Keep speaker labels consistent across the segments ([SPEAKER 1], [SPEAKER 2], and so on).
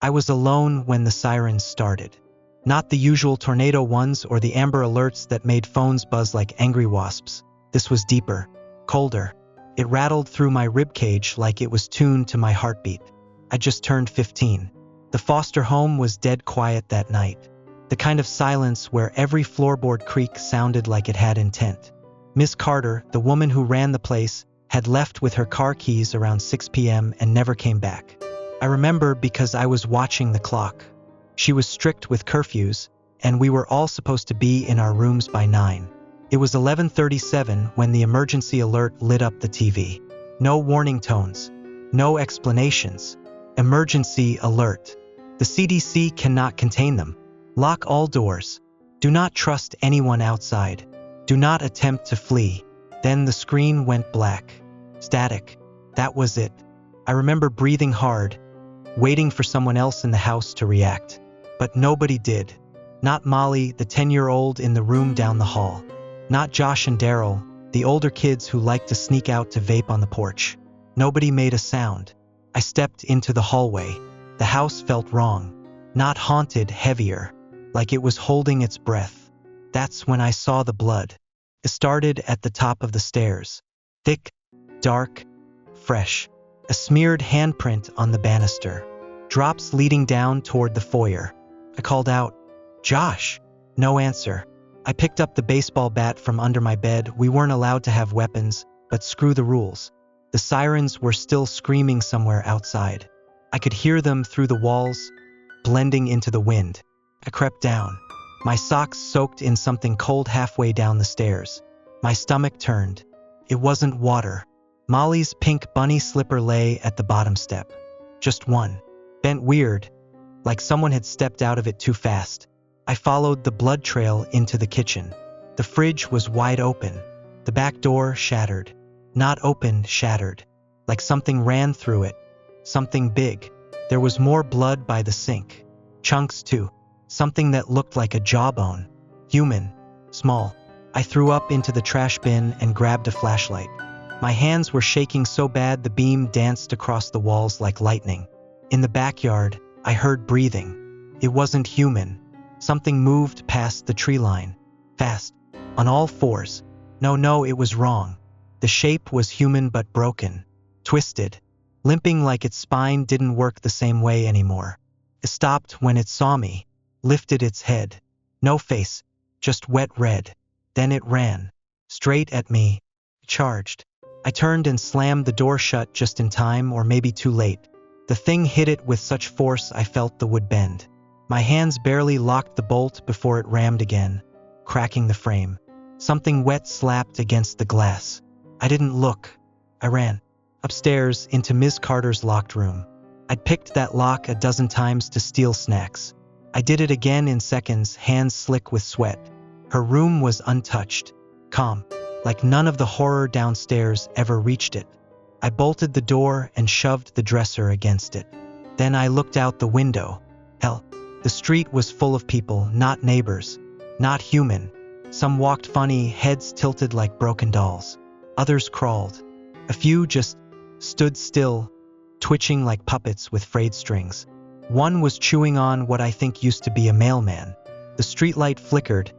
[SPEAKER 1] I was alone when the sirens started. Not the usual tornado ones or the amber alerts that made phones buzz like angry wasps. This was deeper, colder. It rattled through my ribcage like it was tuned to my heartbeat. I just turned 15. The foster home was dead quiet that night. The kind of silence where every floorboard creak sounded like it had intent. Miss Carter, the woman who ran the place, had left with her car keys around 6 p.m. and never came back. I remember because I was watching the clock. She was strict with curfews, and we were all supposed to be in our rooms by 9. It was 11:37 when the emergency alert lit up the TV. No warning tones. No explanations. Emergency alert. The CDC cannot contain them. Lock all doors. Do not trust anyone outside. Do not attempt to flee. Then the screen went black. Static. That was it. I remember breathing hard, waiting for someone else in the house to react. But nobody did. Not Molly, the 10-year-old in the room down the hall. Not Josh and Daryl, the older kids who liked to sneak out to vape on the porch. Nobody made a sound. I stepped into the hallway. The house felt wrong. Not haunted, heavier. Like it was holding its breath. That's when I saw the blood. It started at the top of the stairs. Thick, dark, fresh. A smeared handprint on the banister. Drops leading down toward the foyer. I called out, "Josh!" No answer. I picked up the baseball bat from under my bed. We weren't allowed to have weapons, but screw the rules. The sirens were still screaming somewhere outside. I could hear them through the walls, blending into the wind. I crept down. My socks soaked in something cold halfway down the stairs. My stomach turned. It wasn't water. Molly's pink bunny slipper lay at the bottom step. Just one. Bent weird, like someone had stepped out of it too fast. I followed the blood trail into the kitchen. The fridge was wide open. The back door shattered. Not open, shattered. Like something ran through it. Something big. There was more blood by the sink. Chunks too. Something that looked like a jawbone. Human. Small. I threw up into the trash bin and grabbed a flashlight. My hands were shaking so bad the beam danced across the walls like lightning. In the backyard, I heard breathing. It wasn't human. Something moved past the tree line. Fast. On all fours. No, it was wrong. The shape was human but broken. Twisted. Limping like its spine didn't work the same way anymore. It stopped when it saw me. Lifted its head. No face. Just wet red. Then it ran. Straight at me. Charged. I turned and slammed the door shut just in time, or maybe too late. The thing hit it with such force I felt the wood bend. My hands barely locked the bolt before it rammed again, cracking the frame. Something wet slapped against the glass. I didn't look. I ran. Upstairs, into Ms. Carter's locked room. I'd picked that lock a dozen times to steal snacks. I did it again in seconds, hands slick with sweat. Her room was untouched. Calm. Like none of the horror downstairs ever reached it. I bolted the door and shoved the dresser against it. Then I looked out the window. Hell, the street was full of people, not neighbors, not human. Some walked funny, heads tilted like broken dolls. Others crawled. A few just stood still, twitching like puppets with frayed strings. One was chewing on what I think used to be a mailman. The streetlight flickered,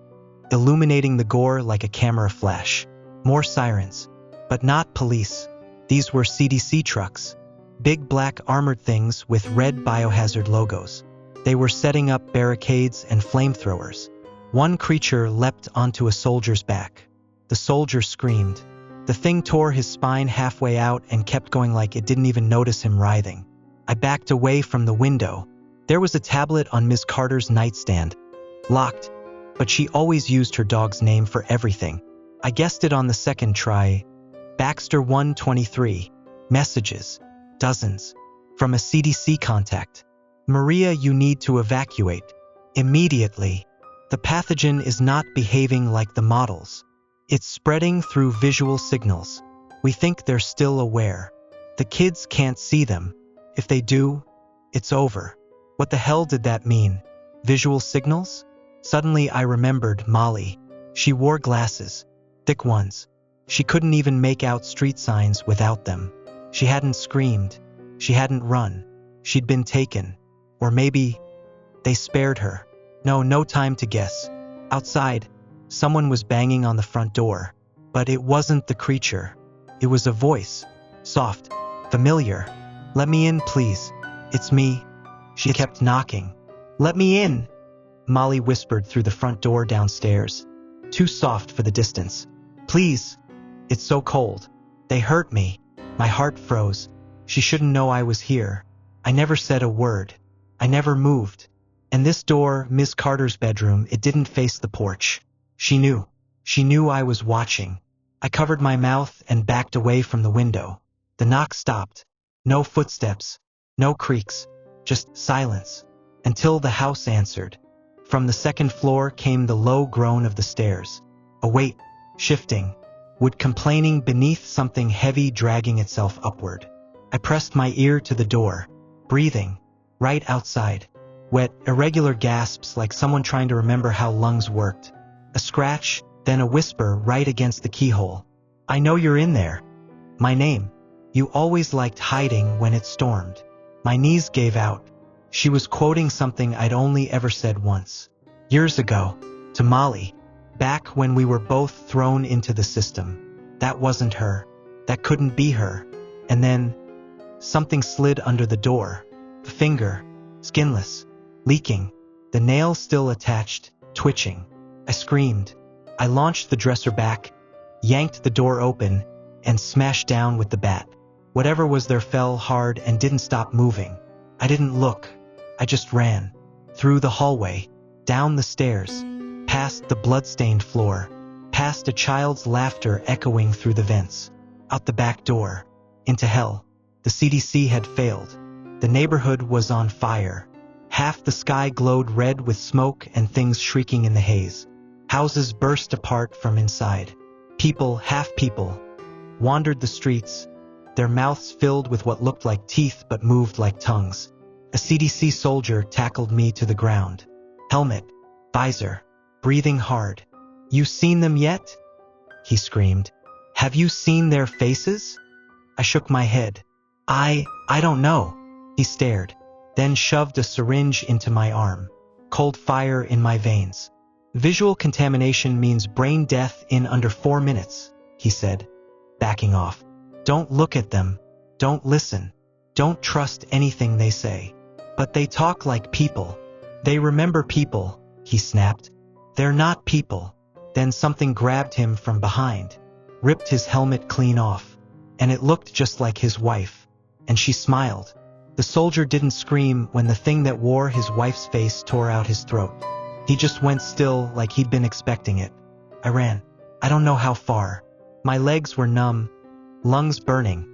[SPEAKER 1] illuminating the gore like a camera flash. More sirens. But not police. These were CDC trucks. Big black armored things with red biohazard logos. They were setting up barricades and flamethrowers. One creature leapt onto a soldier's back. The soldier screamed. The thing tore his spine halfway out and kept going like it didn't even notice him writhing. I backed away from the window. There was a tablet on Ms. Carter's nightstand. Locked. But she always used her dog's name for everything. I guessed it on the second try. Baxter 123. Messages. Dozens. From a CDC contact. Maria, you need to evacuate. Immediately. The pathogen is not behaving like the models. It's spreading through visual signals. We think they're still aware. The kids can't see them. If they do, it's over. What the hell did that mean? Visual signals? Suddenly I remembered Molly. She wore glasses. Thick ones. She couldn't even make out street signs without them. She hadn't screamed. She hadn't run. She'd been taken. Or maybe they spared her. No time to guess. Outside, someone was banging on the front door. But it wasn't the creature. It was a voice. Soft. Familiar. "Let me in, please. It's me." She kept knocking. "Let me in," Molly whispered through the front door downstairs. Too soft for the distance. "Please. It's so cold." They hurt me. My heart froze. She shouldn't know I was here. I never said a word. I never moved. And this door, Miss Carter's bedroom, it didn't face the porch. She knew. She knew I was watching. I covered my mouth and backed away from the window. The knock stopped. No footsteps. No creaks. Just silence. Until the house answered. From the second floor came the low groan of the stairs. A weight, shifting, wood complaining beneath something heavy dragging itself upward. I pressed my ear to the door, breathing, right outside. Wet, irregular gasps like someone trying to remember how lungs worked. A scratch, then a whisper right against the keyhole. "I know you're in there. My name. You always liked hiding when it stormed." My knees gave out. She was quoting something I'd only ever said once. Years ago. To Molly. Back when we were both thrown into the system. That wasn't her. That couldn't be her. And then, something slid under the door. A finger. Skinless. Leaking. The nail still attached, twitching. I screamed. I launched the dresser back, yanked the door open, and smashed down with the bat. Whatever was there fell hard and didn't stop moving. I didn't look. I just ran. Through the hallway, down the stairs, past the blood-stained floor, past a child's laughter echoing through the vents, out the back door, into hell. The CDC had failed. The neighborhood was on fire. Half the sky glowed red with smoke and things shrieking in the haze. Houses burst apart from inside. People, half people, wandered the streets, their mouths filled with what looked like teeth but moved like tongues. A CDC soldier tackled me to the ground. Helmet, visor, breathing hard. "You seen them yet?" he screamed. "Have you seen their faces?" I shook my head. I don't know." He stared, then shoved a syringe into my arm. Cold fire in my veins. "Visual contamination means brain death in under 4 minutes, he said, backing off. "Don't look at them. Don't listen. Don't trust anything they say. But they talk like people. They remember people," he snapped. "They're not people." Then something grabbed him from behind, ripped his helmet clean off, and it looked just like his wife. And she smiled. The soldier didn't scream when the thing that wore his wife's face tore out his throat. He just went still like he'd been expecting it. I ran. I don't know how far. My legs were numb, lungs burning,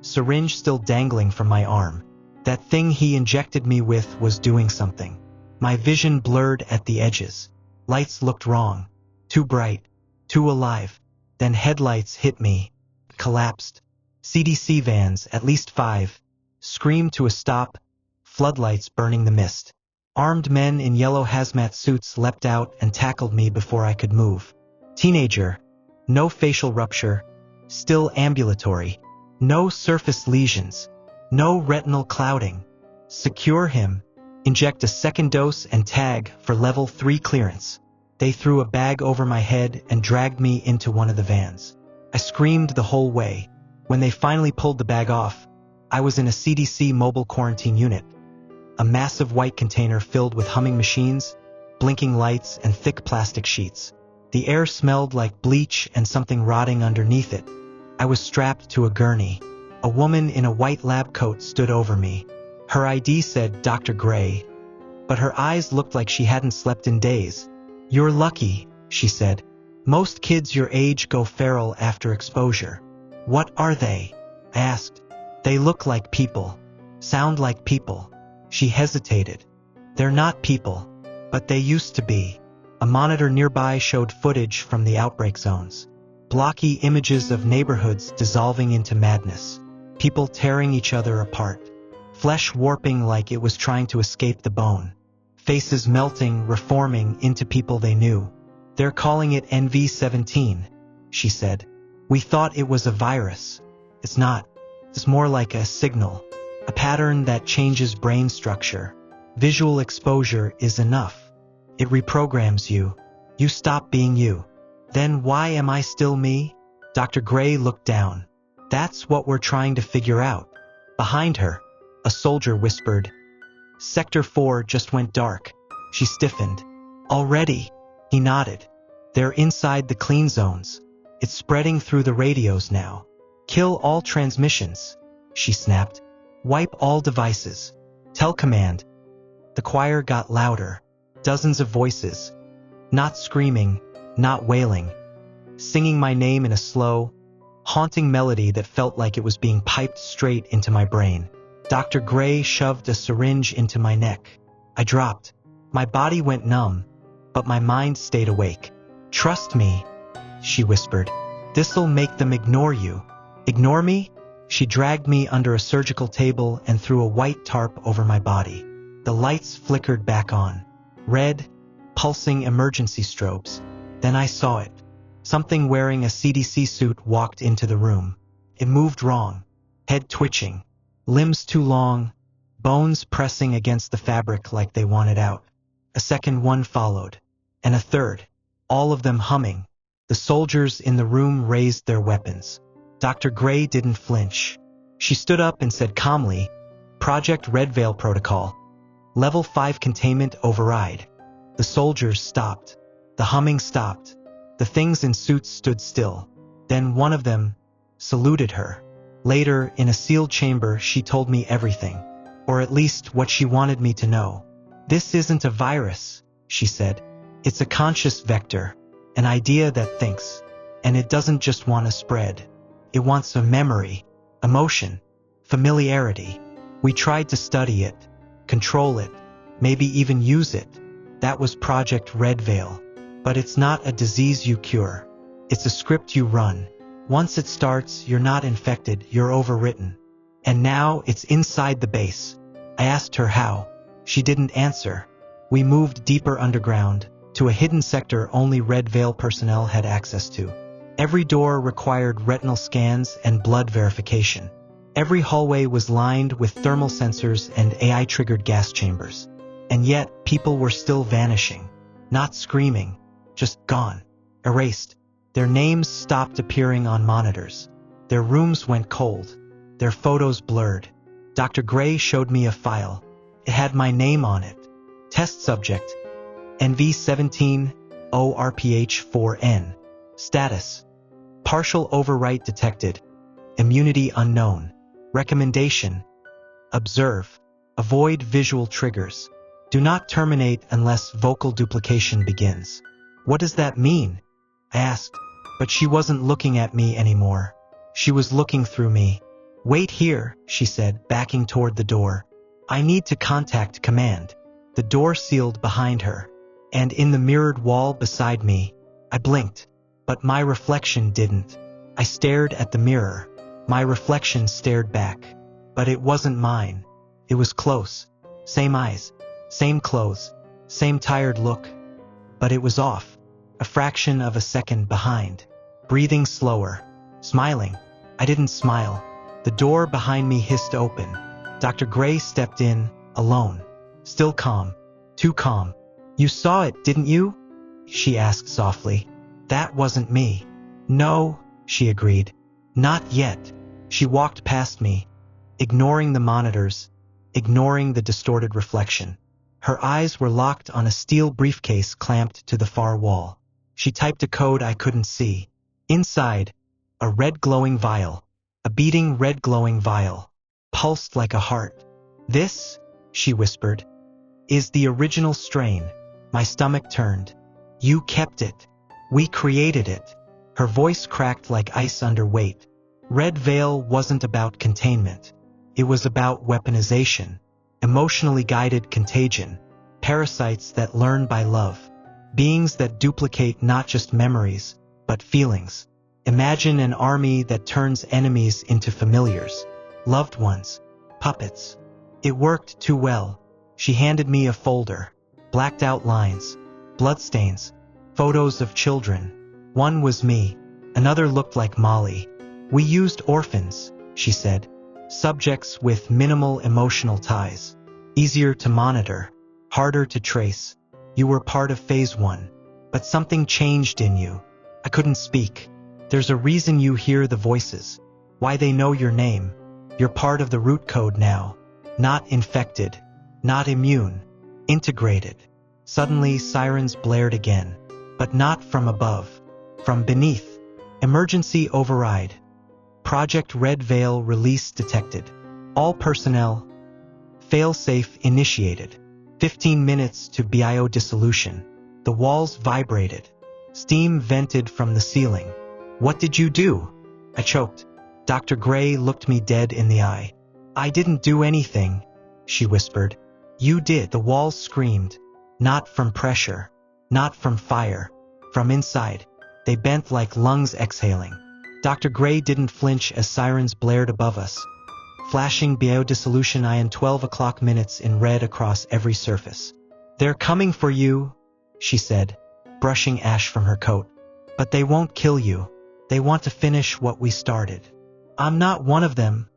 [SPEAKER 1] syringe still dangling from my arm. That thing he injected me with was doing something. My vision blurred at the edges. Lights looked wrong. Too bright. Too alive. Then headlights hit me. Collapsed. CDC vans, at least 5, screamed to a stop, floodlights burning the mist. Armed men in yellow hazmat suits leapt out and tackled me before I could move. Teenager. No facial rupture. Still ambulatory. No surface lesions. No retinal clouding. Secure him. Inject a second dose and tag for level 3 clearance. They threw a bag over my head and dragged me into one of the vans. I screamed the whole way. When they finally pulled the bag off, I was in a CDC mobile quarantine unit. A massive white container filled with humming machines, blinking lights, and thick plastic sheets. The air smelled like bleach and something rotting underneath it. I was strapped to a gurney. A woman in a white lab coat stood over me. Her ID said Dr. Gray, but her eyes looked like she hadn't slept in days. "You're lucky," she said. "Most kids your age go feral after exposure." "What are they?" I asked. "They look like people. Sound like people." She hesitated. "They're not people, but they used to be." A monitor nearby showed footage from the outbreak zones. Blocky images of neighborhoods dissolving into madness. People tearing each other apart. Flesh warping like it was trying to escape the bone. Faces melting, reforming into people they knew. "They're calling it NV-17, she said. "We thought it was a virus. It's not. It's more like a signal. A pattern that changes brain structure. Visual exposure is enough. It reprograms you. You stop being you. Then why am I still me? Dr. Gray looked down. That's what we're trying to figure out. Behind her, a soldier whispered. Sector 4 just went dark. She stiffened. Already? He nodded. They're inside the clean zones. It's spreading through the radios now. Kill all transmissions, she snapped. Wipe all devices. Tell command. The choir got louder. Dozens of voices. Not screaming, not wailing. Singing my name in a slow, haunting melody that felt like it was being piped straight into my brain. Dr. Gray shoved a syringe into my neck. I dropped. My body went numb, but my mind stayed awake. Trust me, she whispered. This'll make them ignore you. Ignore me? She dragged me under a surgical table and threw a white tarp over my body. The lights flickered back on. Red, pulsing emergency strobes. Then I saw it. Something wearing a CDC suit walked into the room. It moved wrong. Head twitching. Limbs too long. Bones pressing against the fabric like they wanted out. A second one followed. And a third. All of them humming. The soldiers in the room raised their weapons. Dr. Gray didn't flinch. She stood up and said calmly, Project Red Veil Protocol. Level 5 containment override. The soldiers stopped. The humming stopped. The things in suits stood still. Then one of them saluted her. Later, in a sealed chamber, she told me everything. Or at least what she wanted me to know. This isn't a virus, she said. It's a conscious vector. An idea that thinks. And it doesn't just want to spread. It wants a memory, emotion, familiarity. We tried to study it, control it, maybe even use it. That was Project Red Veil. But it's not a disease you cure. It's a script you run. Once it starts, you're not infected, you're overwritten. And now it's inside the base. I asked her how. She didn't answer. We moved deeper underground, to a hidden sector only Red Veil personnel had access to. Every door required retinal scans and blood verification. Every hallway was lined with thermal sensors and AI-triggered gas chambers. And yet, people were still vanishing. Not screaming, just gone, erased. Their names stopped appearing on monitors. Their rooms went cold. Their photos blurred. Dr. Gray showed me a file. It had my name on it. Test subject, NV17-ORPH4N. Status, partial overwrite detected. Immunity unknown. Recommendation, observe. Avoid visual triggers. Do not terminate unless vocal duplication begins. What does that mean? I asked, but she wasn't looking at me anymore. She was looking through me. Wait here, she said, backing toward the door. I need to contact command. The door sealed behind her. And in the mirrored wall beside me, I blinked. But my reflection didn't. I stared at the mirror. My reflection stared back. But it wasn't mine. It was close. Same eyes. Same clothes. Same tired look. But it was off. A fraction of a second behind. Breathing slower. Smiling. I didn't smile. The door behind me hissed open. Dr. Gray stepped in, alone. Still calm. Too calm. You saw it, didn't you? She asked softly. That wasn't me. No, she agreed. Not yet. She walked past me, ignoring the monitors, ignoring the distorted reflection. Her eyes were locked on a steel briefcase clamped to the far wall. She typed a code I couldn't see. Inside, a red glowing vial. A beating red glowing vial. Pulsed like a heart. This, she whispered, is the original strain. My stomach turned. You kept it. We created it. Her voice cracked like ice under weight. Red Veil wasn't about containment. It was about weaponization. Emotionally guided contagion. Parasites that learn by love. Beings that duplicate not just memories, but feelings. Imagine an army that turns enemies into familiars. Loved ones. Puppets. It worked too well. She handed me a folder. Blacked out lines. Bloodstains. Photos of children. One was me. Another looked like Molly. We used orphans, she said. Subjects with minimal emotional ties. Easier to monitor, harder to trace. You were part of phase 1. But something changed in you. I couldn't speak. There's a reason you hear the voices. Why they know your name. You're part of the root code now. Not infected. Not immune. Integrated. Suddenly sirens blared again. But not from above. From beneath. Emergency override. Project Red Veil release detected. All personnel. Failsafe initiated. 15 minutes to biodissolution. The walls vibrated. Steam vented from the ceiling. What did you do? I choked. Dr. Gray looked me dead in the eye. I didn't do anything, she whispered. You did. The walls screamed. Not from pressure. Not from fire. From inside. They bent like lungs exhaling. Dr. Gray didn't flinch as sirens blared above us. Flashing biodissolution ion 12 o'clock minutes in red across every surface. They're coming for you, she said, brushing ash from her coat. But they won't kill you. They want to finish what we started. I'm not one of them,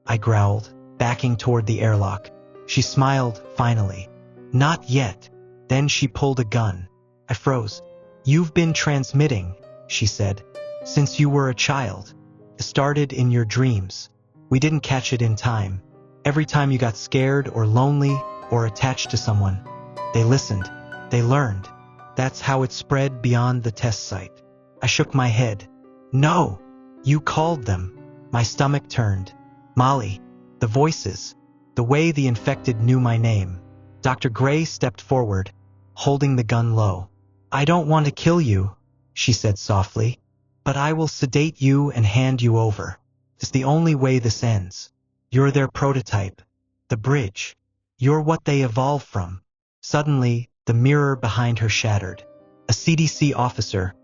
[SPEAKER 1] I growled, backing toward the airlock. She smiled, finally. Not yet. Then she pulled a gun. I froze. You've been transmitting, she said, since you were a child. It started in your dreams. We didn't catch it in time. Every time you got scared or lonely or attached to someone, they listened. They learned. That's how it spread beyond the test site. I shook my head. No, you called them. My stomach turned. Molly, the voices, the way the infected knew my name. Dr. Gray stepped forward, holding the gun low. I don't want to kill you, she said softly, but I will sedate you and hand you over. It's the only way this ends. You're their prototype, the bridge. You're what they evolved from. Suddenly, the mirror behind her shattered. A CDC officer,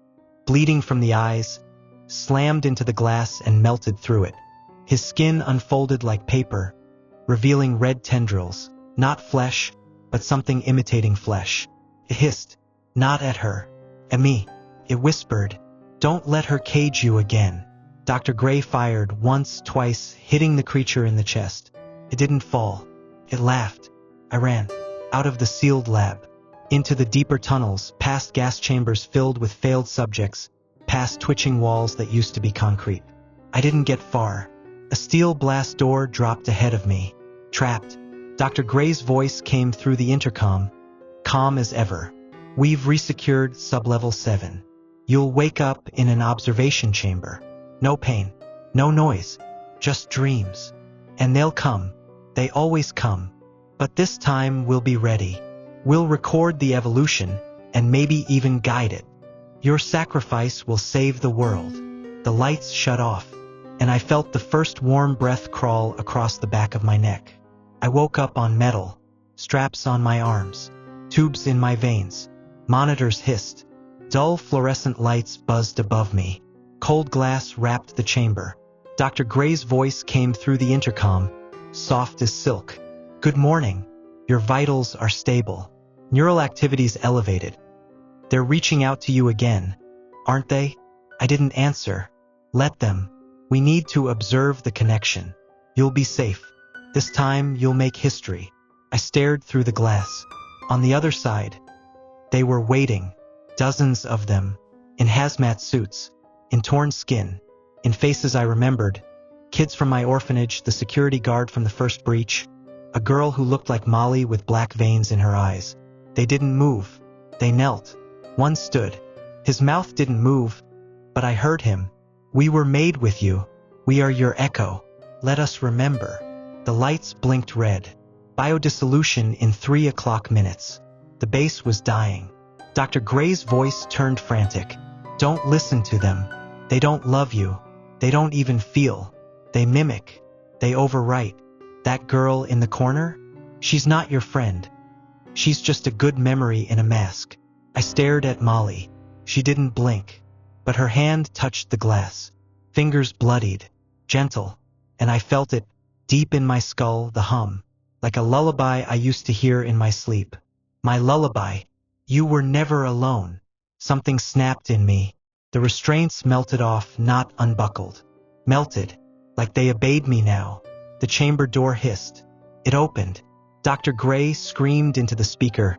[SPEAKER 1] bleeding from the eyes, slammed into the glass and melted through it. His skin unfolded like paper, revealing red tendrils, not flesh, but something imitating flesh. It hissed, not at her, at me. It whispered, don't let her cage you again. Dr. Gray fired once, twice, hitting the creature in the chest. It didn't fall. It laughed. I ran, out of the sealed lab, into the deeper tunnels, past gas chambers filled with failed subjects, past twitching walls that used to be concrete. I didn't get far. A steel blast door dropped ahead of me. Trapped. Dr. Gray's voice came through the intercom, calm as ever. We've resecured sublevel 7. You'll wake up in an observation chamber. No pain, no noise, just dreams. And they'll come. They always come. But this time we'll be ready. We'll record the evolution and maybe even guide it. Your sacrifice will save the world. The lights shut off, and I felt the first warm breath crawl across the back of my neck. I woke up on metal, straps on my arms, tubes in my veins. Monitors hissed. Dull fluorescent lights buzzed above me. Cold glass wrapped the chamber. Dr. Gray's voice came through the intercom, soft as silk. Good morning. Your vitals are stable. Neural activity's elevated. They're reaching out to you again, aren't they? I didn't answer. Let them. We need to observe the connection. You'll be safe. This time you'll make history. I stared through the glass. On the other side, they were waiting. Dozens of them, in hazmat suits, in torn skin, in faces I remembered. Kids from my orphanage, the security guard from the first breach, a girl who looked like Molly with black veins in her eyes. They didn't move. They knelt. One stood. His mouth didn't move, but I heard him. We were made with you. We are your echo. Let us remember. The lights blinked red. Biodissolution in 3 o'clock minutes. The base was dying. Dr. Gray's voice turned frantic. Don't listen to them. They don't love you. They don't even feel. They mimic. They overwrite. That girl in the corner? She's not your friend. She's just a good memory in a mask. I stared at Molly. She didn't blink, but her hand touched the glass. Fingers bloodied, gentle, and I felt it, deep in my skull, the hum, like a lullaby I used to hear in my sleep. My lullaby. You were never alone. Something snapped in me. The restraints melted off, not unbuckled. Melted, like they obeyed me now. The chamber door hissed. It opened, Dr. Gray screamed into the speaker,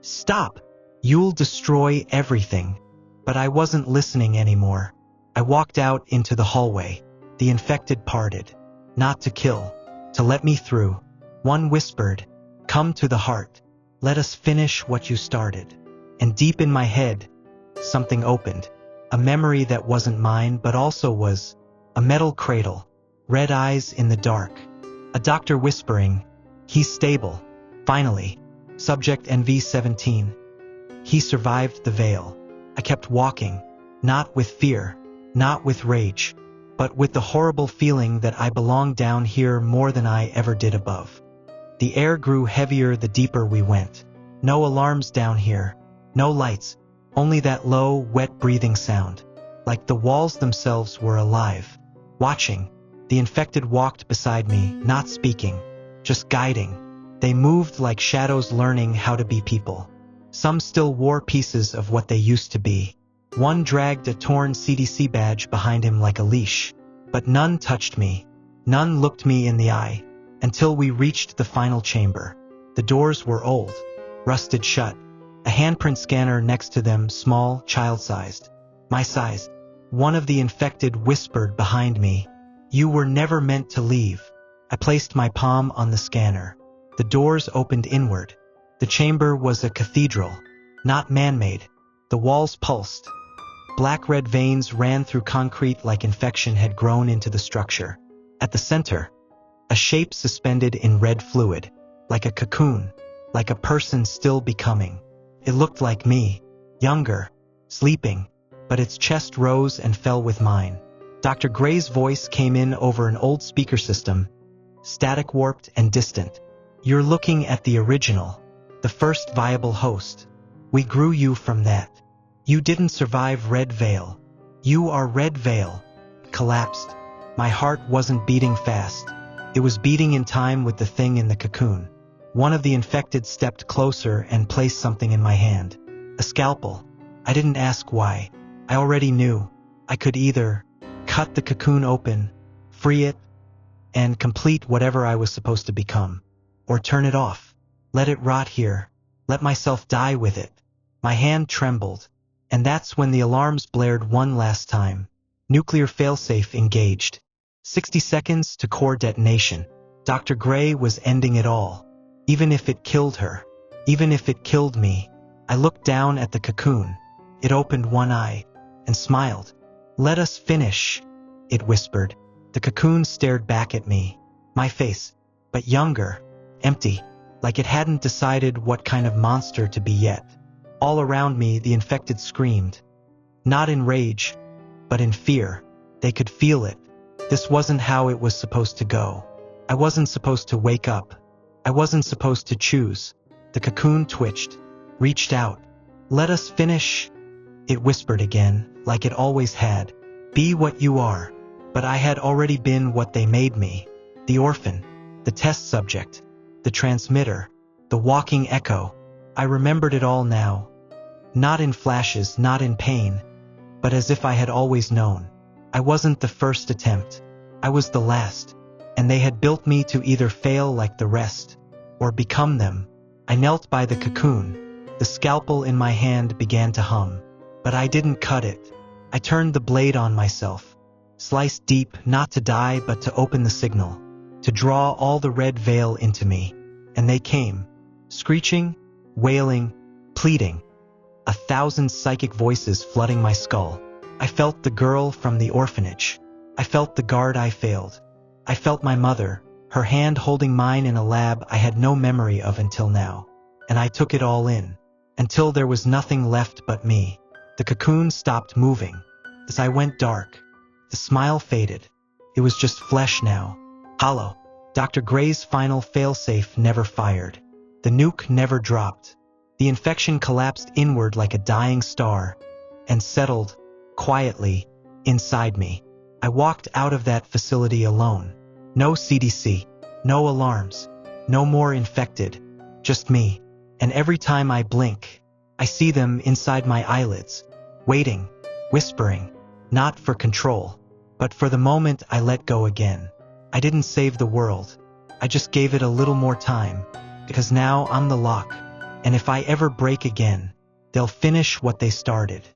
[SPEAKER 1] "Stop! You'll destroy everything." But I wasn't listening anymore. I walked out into the hallway. The infected parted. Not to kill, to let me through. One whispered, "Come to the heart. Let us finish what you started." And deep in my head, something opened. A memory that wasn't mine but also was. A metal cradle. Red eyes in the dark. A doctor whispering, "He's stable. Finally. Subject NV-17. He survived the veil." I kept walking, not with fear, not with rage, but with the horrible feeling that I belonged down here more than I ever did above. The air grew heavier the deeper we went. No alarms down here, no lights, only that low, wet breathing sound. Like the walls themselves were alive, watching. The infected walked beside me, not speaking, just guiding. They moved like shadows learning how to be people. Some still wore pieces of what they used to be. One dragged a torn CDC badge behind him like a leash. But none touched me. None looked me in the eye. Until we reached the final chamber. The doors were old, rusted shut. A handprint scanner next to them, small, child-sized. My size. One of the infected whispered behind me, "You were never meant to leave." I placed my palm on the scanner. The doors opened inward. The chamber was a cathedral, not man-made. The walls pulsed. Black-red veins ran through concrete like infection had grown into the structure. At the center, a shape suspended in red fluid, like a cocoon, like a person still becoming. It looked like me, younger, sleeping, but its chest rose and fell with mine. Dr. Gray's voice came in over an old speaker system, static warped and distant. "You're looking at the original, the first viable host. We grew you from that. You didn't survive Red Veil. You are Red Veil." Collapsed. My heart wasn't beating fast. It was beating in time with the thing in the cocoon. One of the infected stepped closer and placed something in my hand. A scalpel. I didn't ask why. I already knew. I could either cut the cocoon open, free it, and complete whatever I was supposed to become, or turn it off. Let it rot here. Let myself die with it. My hand trembled, and that's when the alarms blared one last time. Nuclear failsafe engaged. 60 seconds to core detonation. Dr. Gray was ending it all. Even if it killed her. Even if it killed me. I looked down at the cocoon. It opened one eye and smiled. "Let us finish," it whispered. The cocoon stared back at me. My face, but younger, empty, like it hadn't decided what kind of monster to be yet. All around me, the infected screamed. Not in rage, but in fear. They could feel it. This wasn't how it was supposed to go. I wasn't supposed to wake up. I wasn't supposed to choose. The cocoon twitched, reached out. "Let us finish," it whispered again, like it always had. "Be what you are." But I had already been what they made me. The orphan, the test subject, the transmitter, the walking echo. I remembered it all now. Not in flashes, not in pain, but as if I had always known. I wasn't the first attempt. I was the last. And they had built me to either fail like the rest, or become them. I knelt by the cocoon. The scalpel in my hand began to hum. But I didn't cut it. I turned the blade on myself. Sliced deep, not to die but to open the signal. To draw all the red veil into me. And they came. Screeching, wailing, pleading. 1,000 psychic voices flooding my skull. I felt the girl from the orphanage. I felt the guard I failed. I felt my mother, her hand holding mine in a lab I had no memory of until now. And I took it all in. Until there was nothing left but me. The cocoon stopped moving. As I went dark, the smile faded. It was just flesh now. Hollow. Dr. Gray's final failsafe never fired. The nuke never dropped. The infection collapsed inward like a dying star and settled, quietly, inside me. I walked out of that facility alone. No CDC, no alarms, no more infected, just me. And every time I blink, I see them inside my eyelids, waiting, whispering, not for control, but for the moment I let go again. I didn't save the world. I just gave it a little more time. because now I'm the lock, and if I ever break again, they'll finish what they started.